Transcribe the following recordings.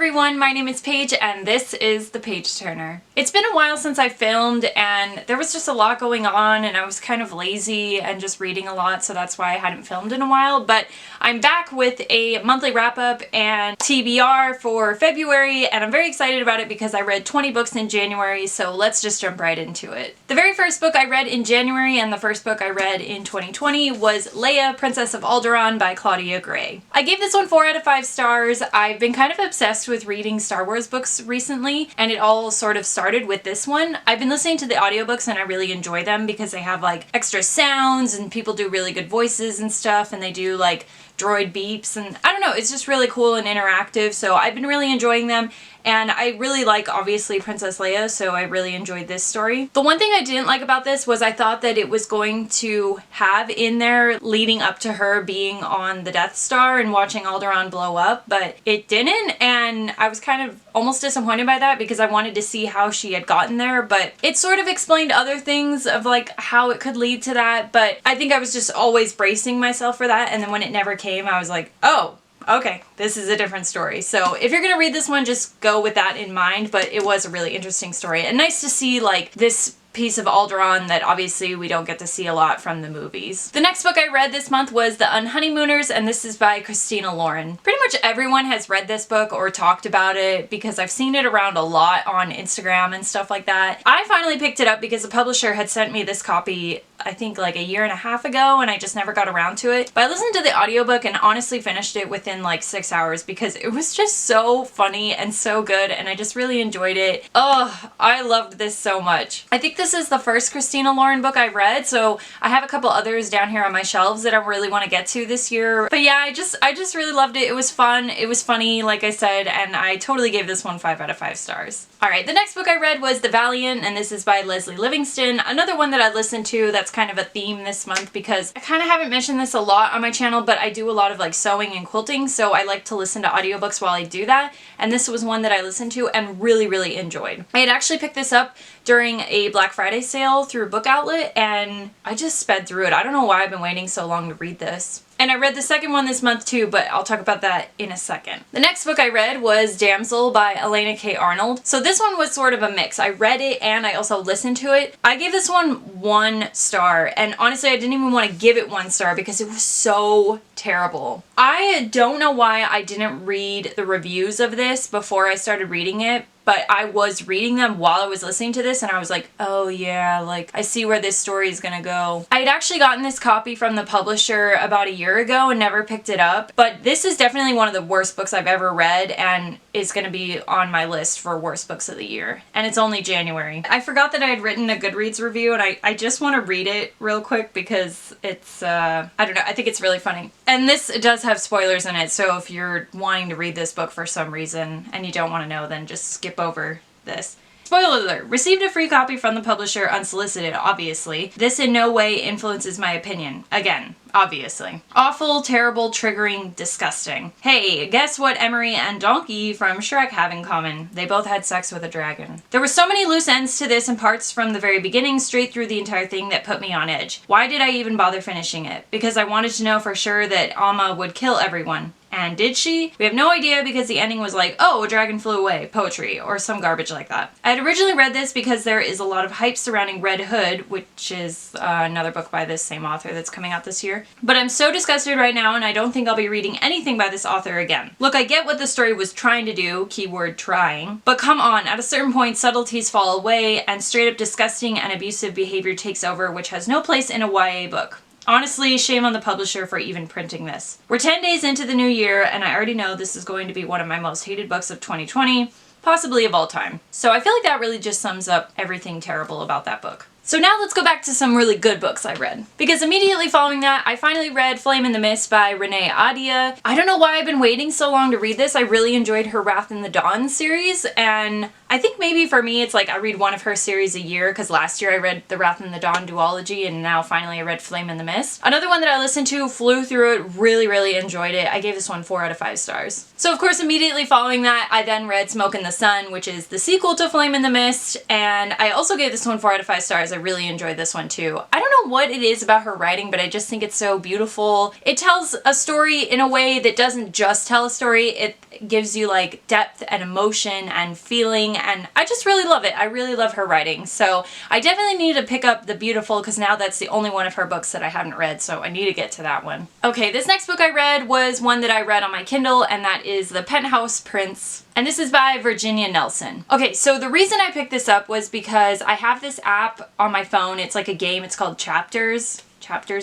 everyone, my name is Paige and this is The Page Turner. It's been a while since I filmed and there was just a lot going on and I was kind of lazy and just reading a lot, so that's why I hadn't filmed in a while, but I'm back with a monthly wrap-up and TBR for February, and I'm very excited about it because I read 20 books in January, so let's just jump right into it. The very first book I read in January and the first book I read in 2020 was Leia, Princess of Alderaan by Claudia Gray. I gave this one 4 out of 5 stars. I've been kind of obsessed with reading Star Wars books recently, and it all sort of started with this one. I've been listening to the audiobooks and I really enjoy them because they have like extra sounds and people do really good voices and stuff, and they do like droid beeps, and I don't know, it's just really cool and interactive, so I've been really enjoying them. And I really like, obviously, Princess Leia, so I really enjoyed this story. The one thing I didn't like about this was I thought that it was going to have in there leading up to her being on the Death Star and watching Alderaan blow up, but it didn't, and I was kind of almost disappointed by that because I wanted to see how she had gotten there, but it sort of explained other things of like how it could lead to that, but I think I was just always bracing myself for that, and then when it never came, I was like, oh, okay, this is a different story. So if you're gonna read this one, just go with that in mind, but it was a really interesting story and nice to see like this piece of Alderaan that obviously we don't get to see a lot from the movies. The next book I read this month was The Unhoneymooners, and this is by Christina Lauren. Pretty much everyone has read this book or talked about it because I've seen it around a lot on Instagram and stuff like that. I finally picked it up because the publisher had sent me this copy I think like a year and a half ago, and I just never got around to it. But I listened to the audiobook and honestly finished it within like 6 hours because it was just so funny and so good, and I just really enjoyed it. Oh, I loved this so much. I think this is the first Christina Lauren book I read, so I have a couple others down here on my shelves that I really want to get to this year. But yeah, I just really loved it. It was fun, it was funny, like I said, and I totally gave this one 5 out of 5 stars. Alright, the next book I read was The Valiant, and this is by Leslie Livingston. Another one that I listened to that's kind of a theme this month because I kind of haven't mentioned this a lot on my channel, but I do a lot of like sewing and quilting, so I like to listen to audiobooks while I do that, and this was one that I listened to and really enjoyed. I had actually picked this up during a Black Friday sale through Book Outlet, and I just sped through it. I don't know why I've been waiting so long to read this. And I read the second one this month too, but I'll talk about that in a second. The next book I read was Damsel by Elena K. Arnold. So this one was sort of a mix. I read it and I also listened to it. I gave this one 1 star, and honestly I didn't even want to give it 1 star because it was so terrible. I don't know why I didn't read the reviews of this before I started reading it, but I was reading them while I was listening to this and I was like, oh yeah, like I see where this story is gonna go. I had actually gotten this copy from the publisher about a year ago and never picked it up, but this is definitely one of the worst books I've ever read and is gonna be on my list for worst books of the year. And it's only January. I forgot that I had written a Goodreads review, and I just want to read it real quick because it's, I don't know, I think it's really funny. And this does have spoilers in it, so if you're wanting to read this book for some reason and you don't want to know, then just skip over this. Spoiler alert! Received a free copy from the publisher unsolicited, obviously. This in no way influences my opinion. Again, obviously. Awful, terrible, triggering, disgusting. Hey, guess what Emery and Donkey from Shrek have in common? They both had sex with a dragon. There were so many loose ends to this and parts from the very beginning straight through the entire thing that put me on edge. Why did I even bother finishing it? Because I wanted to know for sure that Amma would kill everyone. And did she? We have no idea because the ending was like, oh, a dragon flew away, poetry, or some garbage like that. I had originally read this because there is a lot of hype surrounding Red Hood, which is another book by this same author that's coming out this year. But I'm so disgusted right now and I don't think I'll be reading anything by this author again. Look, I get what the story was trying to do, keyword trying, but come on, at a certain point subtleties fall away and straight up disgusting and abusive behavior takes over, which has no place in a YA book. Honestly, shame on the publisher for even printing this. We're 10 days into the new year and I already know this is going to be one of my most hated books of 2020, possibly of all time. So I feel like that really just sums up everything terrible about that book. So now let's go back to some really good books I read. Because immediately following that, I finally read Flame in the Mist by Renee Adia. I don't know why I've been waiting so long to read this. I really enjoyed her Wrath in the Dawn series, and I I think maybe for me it's like I read one of her series a year, because last year I read The Wrath and the Dawn duology, and now finally I read Flame in the Mist. Another one that I listened to, flew through it, really enjoyed it. I gave this one 4 out of 5 stars. So of course immediately following that I then read Smoke in the Sun, which is the sequel to Flame in the Mist, and I also gave this one 4 out of 5 stars. I really enjoyed this one too. I don't know what it is about her writing, but I just think it's so beautiful. It tells a story in a way that doesn't just tell a story, it gives you like depth and emotion and feeling, and I just really love it. I really love her writing. So I definitely need to pick up The Beautiful, because now that's the only one of her books that I haven't read, so I need to get to that one. Okay, this next book I read was one that I read on my Kindle, and that is The Penthouse Prince. And this is by Virginia Nelson. Okay, so the reason I picked this up was because I have this app on my phone. It's like a game. It's called Chapters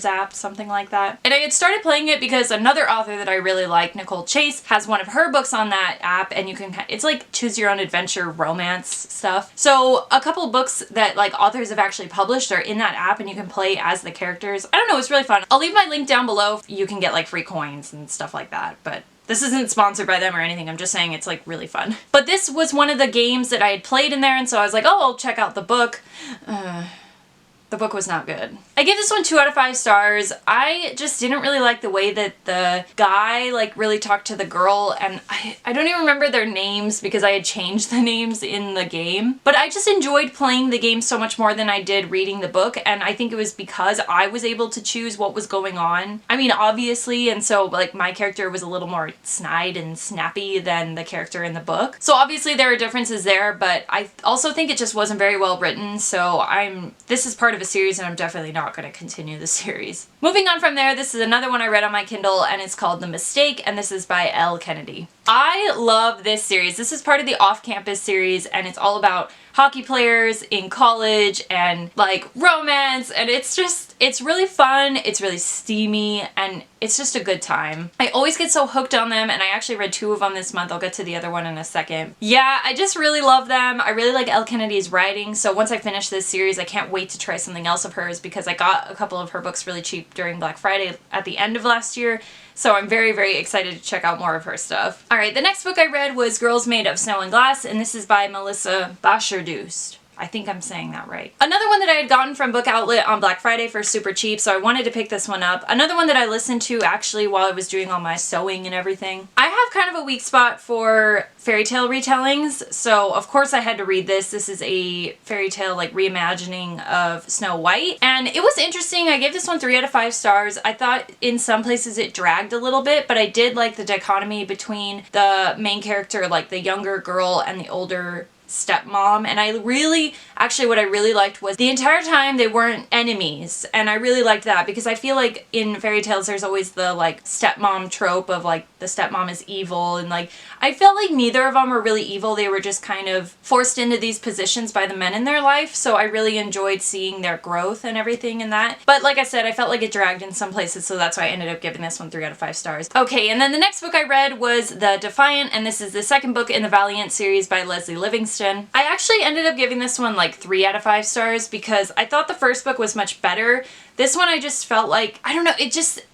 app, something like that. And I had started playing it because another author that I really like, Nicole Chase, has one of her books on that app, and you can, it's like choose your own adventure romance stuff. So a couple of books that like authors have actually published are in that app, and you can play as the characters. I don't know, it's really fun. I'll leave my link down below. You can get like free coins and stuff like that, but this isn't sponsored by them or anything. I'm just saying it's like really fun. But this was one of the games that I had played in there, and so I was like, oh, I'll check out the book. The book was not good. I gave this one 2 out of 5 stars. I just didn't really like the way that the guy like really talked to the girl, and I don't even remember their names because I had changed the names in the game. But I just enjoyed playing the game so much more than I did reading the book, and I think it was because I was able to choose what was going on. I mean, obviously, and so like my character was a little more snide and snappy than the character in the book. So obviously there are differences there, but I also think it just wasn't very well written, so this is part of a series, and I'm definitely not going to continue the series. Moving on from there, this is another one I read on my Kindle, and it's called The Mistake, and this is by Elle Kennedy. I love this series. This is part of the Off-Campus series, and it's all about hockey players in college and like romance, and it's really fun, it's really steamy, and it's just a good time. I always get so hooked on them, and I actually read 2 of them this month. I'll get to the other one in a second. Yeah, I just really love them. I really like Elle Kennedy's writing, so once I finish this series, I can't wait to try something else of hers, because I got a couple of her books really cheap during Black Friday at the end of last year, so I'm very excited to check out more of her stuff. Alright, the next book I read was Girls Made of Snow and Glass, and this is by Melissa Bashardust. I think I'm saying that right. Another one that I had gotten from Book Outlet on Black Friday for super cheap, so I wanted to pick this one up. Another one that I listened to actually while I was doing all my sewing and everything. I have kind of a weak spot for fairy tale retellings, so of course I had to read this. This is a fairy tale like reimagining of Snow White, and it was interesting. I gave this one 3 out of 5 stars. I thought in some places it dragged a little bit, but I did like the dichotomy between the main character, like the younger girl, and the older stepmom, and actually what I really liked was the entire time they weren't enemies, and I really liked that, because I feel like in fairy tales there's always the like stepmom trope of like the stepmom is evil, and like I felt like neither of them were really evil. They were just kind of forced into these positions by the men in their life, so I really enjoyed seeing their growth and everything in that. But like I said, I felt like it dragged in some places, so that's why I ended up giving this one 3 out of 5 stars. Okay, and then the next book I read was The Defiant, and this is the second book in the Valiant series by Leslie Livingston. I actually ended up giving this one like 3 out of 5 stars because I thought the first book was much better. This one I just felt like, I don't know,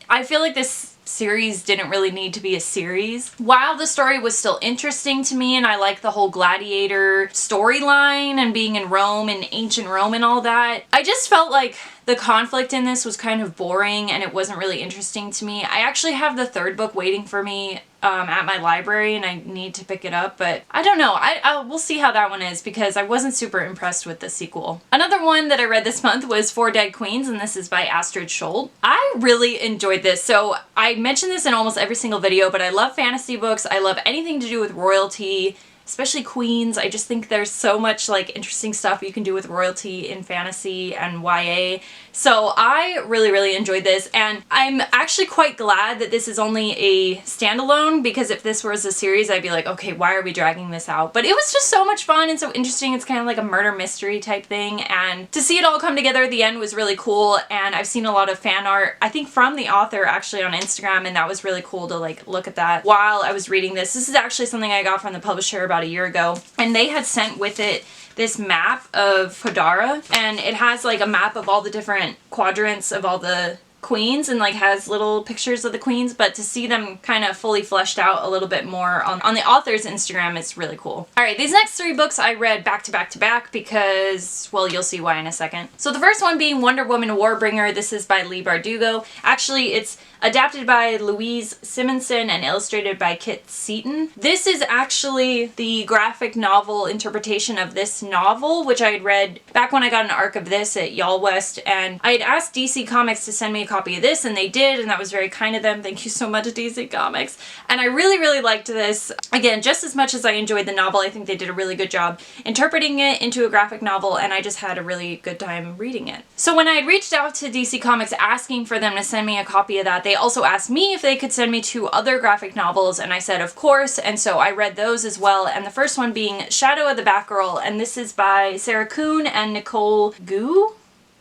I feel like this series didn't really need to be a series. While the story was still interesting to me, and I like the whole gladiator storyline and being in Rome and ancient Rome and all that, I just felt like the conflict in this was kind of boring and it wasn't really interesting to me. I actually have the third book waiting for me at my library, and I need to pick it up, but I don't know. We'll see how that one is, because I wasn't super impressed with the sequel. Another one that I read this month was Four Dead Queens, and this is by Astrid Scholl. I really enjoyed this. So I mentioned this in almost every single video, but I love fantasy books. I love anything to do with royalty, especially queens. I just think there's so much like interesting stuff you can do with royalty in fantasy and YA. So I really enjoyed this, and I'm actually quite glad that this is only a standalone, because if this was a series I'd be like, okay, why are we dragging this out? But it was just so much fun and so interesting. It's kind of like a murder mystery type thing, and to see it all come together at the end was really cool. And I've seen a lot of fan art, I think from the author actually on Instagram, and that was really cool to like look at that while I was reading this. This is actually something I got from the publisher about a year ago, and they had sent with it this map of Podara, and it has like a map of all the different quadrants of all the queens and like has little pictures of the queens, but to see them kind of fully fleshed out a little bit more on the author's Instagram, it's really cool. Alright, these next 3 books I read back to back to back because, well, you'll see why in a second. So the first one being Wonder Woman Warbringer. This is by Leigh Bardugo. Actually, it's adapted by Louise Simonson and illustrated by Kit Seaton. This is actually the graphic novel interpretation of this novel, which I had read back when I got an arc of this at Y'all West, and I had asked DC Comics to send me a copy of this, and they did, and that was very kind of them. Thank you so much, DC Comics. And I really, really liked this. Again, just as much as I enjoyed the novel, I think they did a really good job interpreting it into a graphic novel, and I just had a really good time reading it. So when I had reached out to DC Comics asking for them to send me a copy of that, they also asked me if they could send me 2 other graphic novels, and I said of course, and so I read those as well, and the first one being Shadow of the Batgirl, and this is by Sarah Kuhn and Nicole Gu.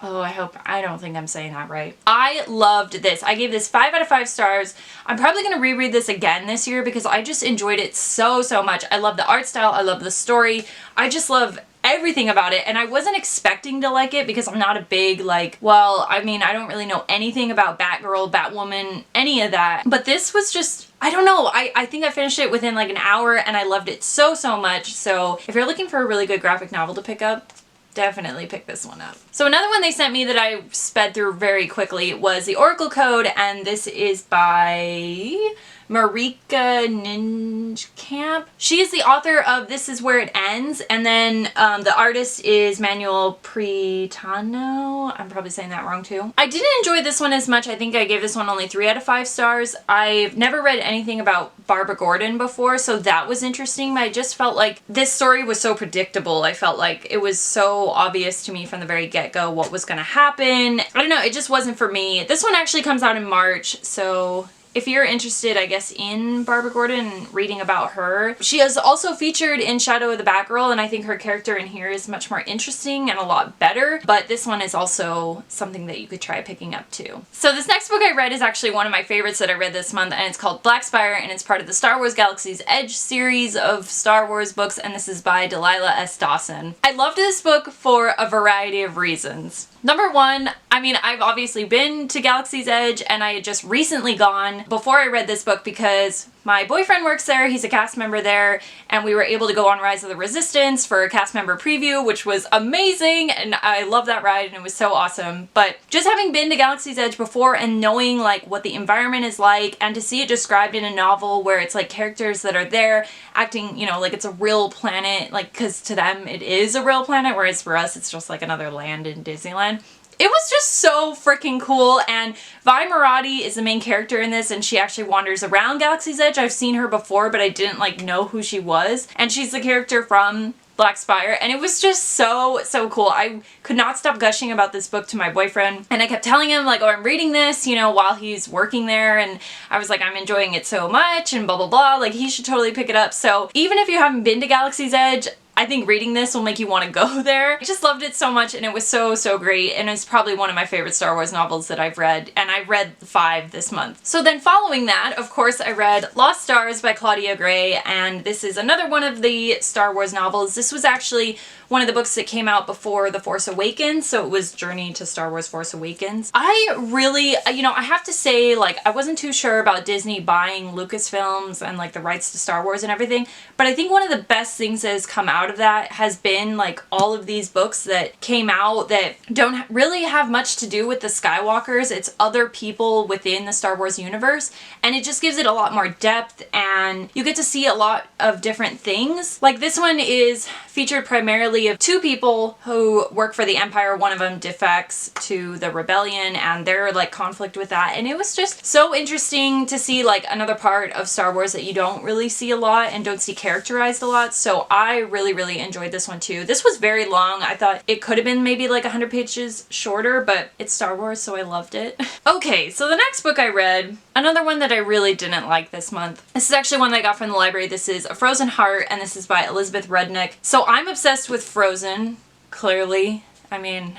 Oh, I don't think I'm saying that right. I loved this. I gave this 5 out of 5 stars. I'm probably going to reread this again this year because I just enjoyed it so much. I love the art style. I love the story. I just love everything about it, and I wasn't expecting to like it because I'm not a big, like, well, I mean, I don't really know anything about Batgirl, Batwoman, any of that, but this was just, I don't know, I think I finished it within like an hour and I loved it so much. So if you're looking for a really good graphic novel to pick up, definitely pick this one up. So another one they sent me that I sped through very quickly was The Oracle Code, and this is by Marika Ninjkamp. She is the author of This Is Where It Ends, and then the artist is Manuel Pritano. I'm probably saying that wrong too. I didn't enjoy this one as much. I think I gave this one only 3 out of 5 stars. I've never read anything about Barbara Gordon before, so that was interesting, but I just felt like this story was so predictable. I felt like it was so obvious to me from the very get-go what was going to happen. I don't know, it just wasn't for me. This one actually comes out in March, so if you're interested, I guess, in Barbara Gordon and reading about her. She is also featured in Shadow of the Batgirl, and I think her character in here is much more interesting and a lot better, but this one is also something that you could try picking up too. So this next book I read is actually one of my favorites that I read this month, and it's called Black Spire, and it's part of the Star Wars Galaxy's Edge series of Star Wars books, and this is by Delilah S. Dawson. I loved this book for a variety of reasons. Number one, I mean, I've obviously been to Galaxy's Edge, and I had just recently gone before I read this book because my boyfriend works there, he's a cast member there, and we were able to go on Rise of the Resistance for a cast member preview, which was amazing, and I love that ride, and it was so awesome. But just having been to Galaxy's Edge before and knowing like what the environment is like, and to see it described in a novel where it's like characters that are there acting, you know, like it's a real planet, like, because to them it is a real planet, whereas for us it's just like another land in Disneyland. It was just so freaking cool, and Vi Marati is the main character in this, and she actually wanders around Galaxy's Edge. I've seen her before, but I didn't like know who she was, and she's the character from Black Spire, and it was just so cool. I could not stop gushing about this book to my boyfriend, and I kept telling him like, oh, I'm reading this, you know, while he's working there, and I was like, I'm enjoying it so much, and blah blah blah, like he should totally pick it up. So even if you haven't been to Galaxy's Edge, I think reading this will make you want to go there. I just loved it so much, and it was so great, and it's probably one of my favorite Star Wars novels that I've read, and I read 5 this month. So then following that, of course, I read Lost Stars by Claudia Gray, and this is another one of the Star Wars novels. This was actually one of the books that came out before The Force Awakens, so it was Journey to Star Wars Force Awakens. I really, you know, I have to say, like, I wasn't too sure about Disney buying Lucasfilms and like the rights to Star Wars and everything, but I think one of the best things that has come out of that has been like all of these books that came out that don't really have much to do with the Skywalkers. It's other people within the Star Wars universe, and it just gives it a lot more depth, and you get to see a lot of different things. Like this one is featured primarily of 2 people who work for the Empire. One of them defects to the rebellion, and their like conflict with that, and it was just so interesting to see like another part of Star Wars that you don't really see a lot and don't see characterized a lot. So I really enjoyed this one too. This was very long. I thought it could have been maybe like 100 pages shorter, but it's Star Wars, so I loved it. Okay, so the next book I read, another one that I really didn't like this month. This is actually one that I got from the library. This is A Frozen Heart, and this is by Elizabeth Rudnick. So I'm obsessed with Frozen, clearly. I mean,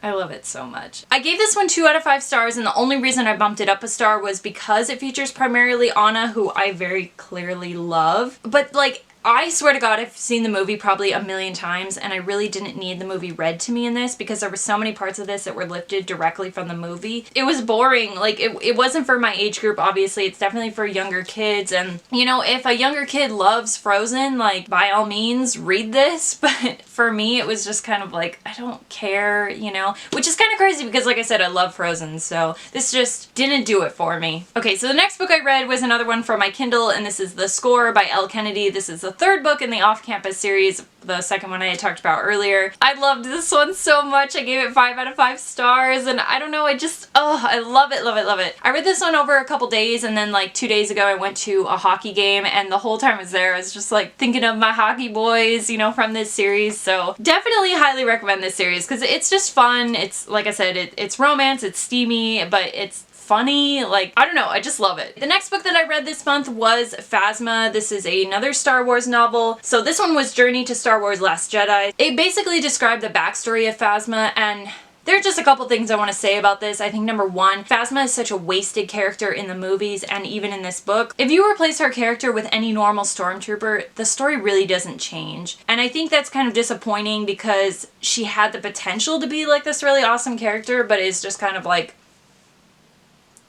I love it so much. I gave this one 2 out of 5 stars, and the only reason I bumped it up a star was because it features primarily Anna, who I very clearly love. But like, I swear to God, I've seen the movie probably a million times, and I really didn't need the movie read to me in this because there were so many parts of this that were lifted directly from the movie. It was boring. Like, it wasn't for my age group, obviously. It's definitely for younger kids, and, you know, if a younger kid loves Frozen, like, by all means, read this, but for me, it was just kind of like, I don't care, you know? Which is kind of crazy because, like I said, I love Frozen, so this just didn't do it for me. Okay, so the next book I read was another one from my Kindle, and this is The Score by Elle Kennedy. This is the third book in the Off-Campus series, the second one I had talked about earlier. I loved this one so much. I gave it 5 out of 5 stars, and I don't know, I love it, love it, love it. I read this one over a couple days, and then like 2 days ago I went to a hockey game, and the whole time I was there, I was just like thinking of my hockey boys, you know, from this series. So definitely highly recommend this series because it's just fun. It's, like I said, it's romance, it's steamy, but it's funny. Like, I don't know, I just love it. The next book that I read this month was Phasma. This is another Star Wars novel. So this one was Journey to Star Wars Last Jedi. It basically described the backstory of Phasma, and there are just a couple things I want to say about this. I think number one, Phasma is such a wasted character in the movies and even in this book. If you replace her character with any normal stormtrooper, the story really doesn't change. And I think that's kind of disappointing because she had the potential to be like this really awesome character, but is just kind of like,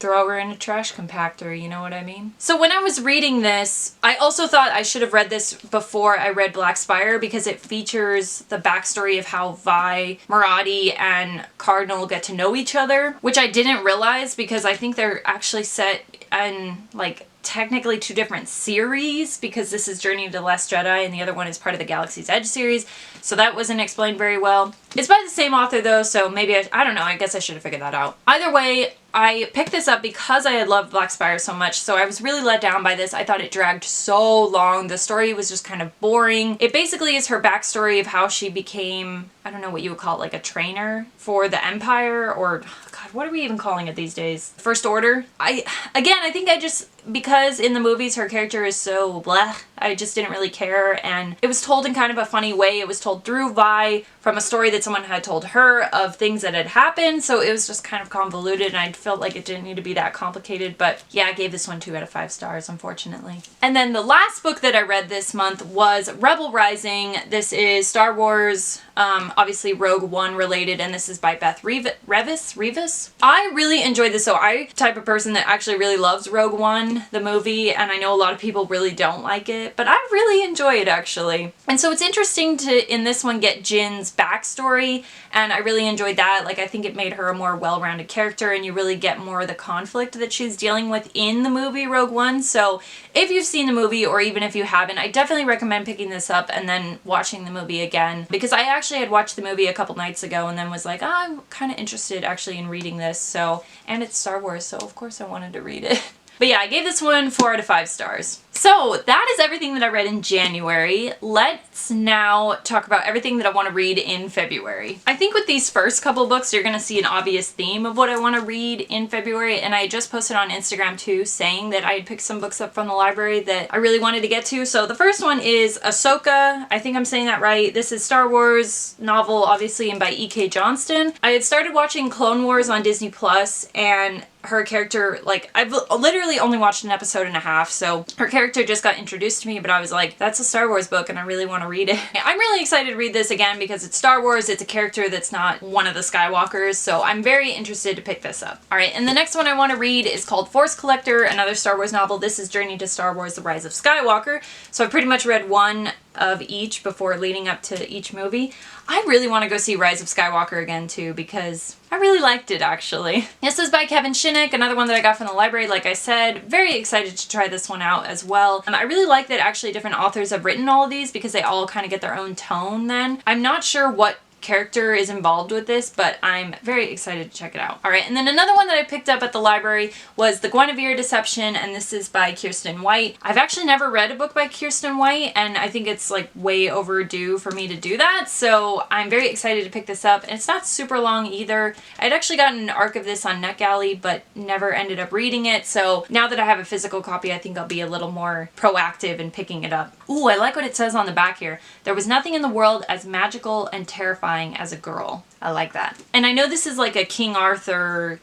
throw her in a trash compactor, you know what I mean? So when I was reading this, I also thought I should have read this before I read Black Spire because it features the backstory of how Vi, Maradi, and Cardinal get to know each other, which I didn't realize because I think they're actually set in, like, technically 2 different series because this is Journey to the Last Jedi and the other one is part of the Galaxy's Edge series, so that wasn't explained very well. It's by the same author though, so maybe I don't know, I guess I should have figured that out. Either way, I picked this up because I had loved Black Spire so much, so I was really let down by this. I thought it dragged so long. The story was just kind of boring. It basically is her backstory of how she became, I don't know what you would call it, like a trainer for the Empire, or God, what are we even calling it these days? First Order? I think I just, because in the movies her character is so blah, I just didn't really care, and it was told in kind of a funny way. It was told through Vi from a story that someone had told her of things that had happened, so it was just kind of convoluted, and I felt like it didn't need to be that complicated, but yeah, I gave this one 2 out of 5 stars, unfortunately. And then the last book that I read this month was Rebel Rising. This is Star Wars, obviously Rogue One related, and this is by Beth Revis. I really enjoyed this, so I'm the type of person that actually really loves Rogue One, the movie, and I know a lot of people really don't like it, but I really enjoy it actually. And so it's interesting to, in this one, get Jyn's backstory, and I really enjoyed that. Like, I think it made her a more well-rounded character, and you really get more of the conflict that she's dealing with in the movie Rogue One. So if you've seen the movie, or even if you haven't, I definitely recommend picking this up and then watching the movie again, because I actually had watched the movie a couple nights ago and then was like, oh, I'm kind of interested actually in reading this. So, and it's Star Wars, so of course I wanted to read it. But yeah, I gave this one 4 out of 5 stars. So that is everything that I read in January. Let's now talk about everything that I want to read in February. I think with these first couple books, you're going to see an obvious theme of what I want to read in February, and I just posted on Instagram too, saying that I had picked some books up from the library that I really wanted to get to. So the first one is Ahsoka. I think I'm saying that right. This is Star Wars novel, obviously, and by E.K. Johnston. I had started watching Clone Wars on Disney Plus, and her character, like, I've literally only watched an episode and a half, so her character just got introduced to me, but I was like, that's a Star Wars book and I really want to read it. I'm really excited to read this again because it's Star Wars, it's a character that's not one of the Skywalkers, so I'm very interested to pick this up. Alright, and the next one I want to read is called Force Collector, another Star Wars novel. This is Journey to Star Wars: The Rise of Skywalker, so I pretty much read one of each before leading up to each movie. I really want to go see Rise of Skywalker again too because I really liked it actually. This is by Kevin Shinnick, another one that I got from the library, like I said. Very excited to try this one out as well. I really like that actually different authors have written all of these because they all kind of get their own tone then. I'm not sure what character is involved with this, but I'm very excited to check it out. Alright, and then another one that I picked up at the library was The Guinevere Deception, and this is by Kirsten White. I've actually never read a book by Kirsten White, and I think it's like way overdue for me to do that, so I'm very excited to pick this up. And it's not super long either. I'd actually gotten an arc of this on NetGalley, but never ended up reading it, so now that I have a physical copy, I think I'll be a little more proactive in picking it up. Ooh, I like what it says on the back here. There was nothing in the world as magical and terrifying as a girl. I like that. And I know this is like a King Arthur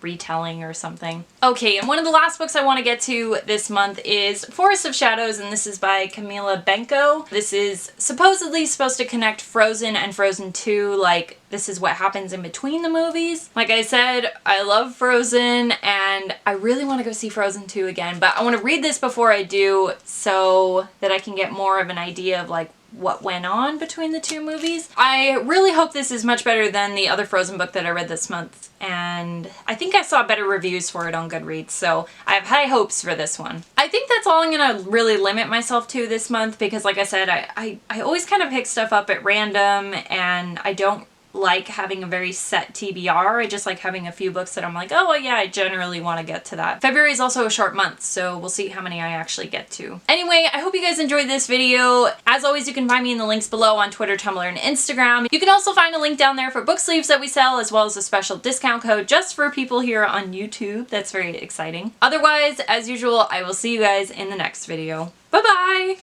retelling or something. Okay, and one of the last books I want to get to this month is Forest of Shadows, and this is by Camila Benko. This is supposedly supposed to connect Frozen and Frozen 2, like this is what happens in between the movies. Like I said, I love Frozen and I really want to go see Frozen 2 again, but I want to read this before I do so that I can get more of an idea of like what went on between the two movies. I really hope this is much better than the other Frozen book that I read this month, and I think I saw better reviews for it on Goodreads, so I have high hopes for this one. I think that's all I'm gonna really limit myself to this month because like I said, I always kind of pick stuff up at random and I don't like having a very set TBR. I just like having a few books that I'm like, oh well, yeah, I generally want to get to that. February is also a short month, so we'll see how many I actually get to. Anyway, I hope you guys enjoyed this video. As always, you can find me in the links below on Twitter, Tumblr, and Instagram. You can also find a link down there for book sleeves that we sell, as well as a special discount code just for people here on YouTube. That's very exciting. Otherwise, as usual, I will see you guys in the next video. Bye-bye!